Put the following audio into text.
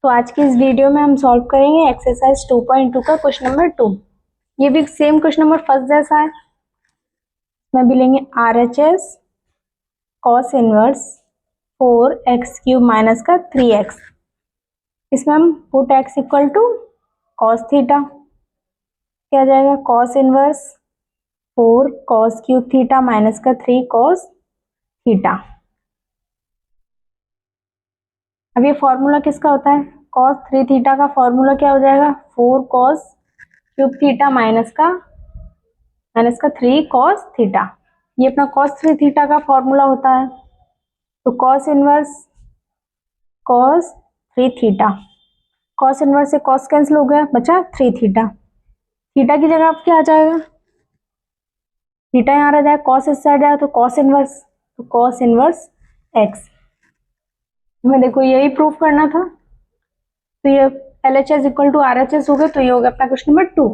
तो आज की इस वीडियो में हम सॉल्व करेंगे एक्सरसाइज 2.2 का क्वेश्चन नंबर 2। ये भी सेम क्वेश्चन नंबर फर्स्ट जैसा है। इसमें भी लेंगे RHS cos inverse 4x³ minus का 3x। इसमें हम put x equal to cos theta, क्या आ जाएगा cos inverse 4 cos³ theta minus का 3 cos थीटा। अब ये फॉर्मूला किसका होता है, cos 3 थीटा का फॉर्मूला क्या हो जाएगा 4 cos³ थीटा माइनस का 3 cos थीटा। ये अपना cos 3 थीटा का फॉर्मूला होता है। तो cos inverse cos 3 theta, cos inverse से cos कैंसिल हो गया, बचा 3 थीटा। थीटा की जगह आप क्या आ जाएगा, थीटा यहाँ रह जाएगा, cos इस साइड जाएगा तो cos इनवर्स, तो cos इनवर्स x। हमें देखो यही प्रूफ करना था। तो ये LHS इक्वल टू RHS हो गया, तो ये हो गया अपना क्वेश्चन नंबर 2।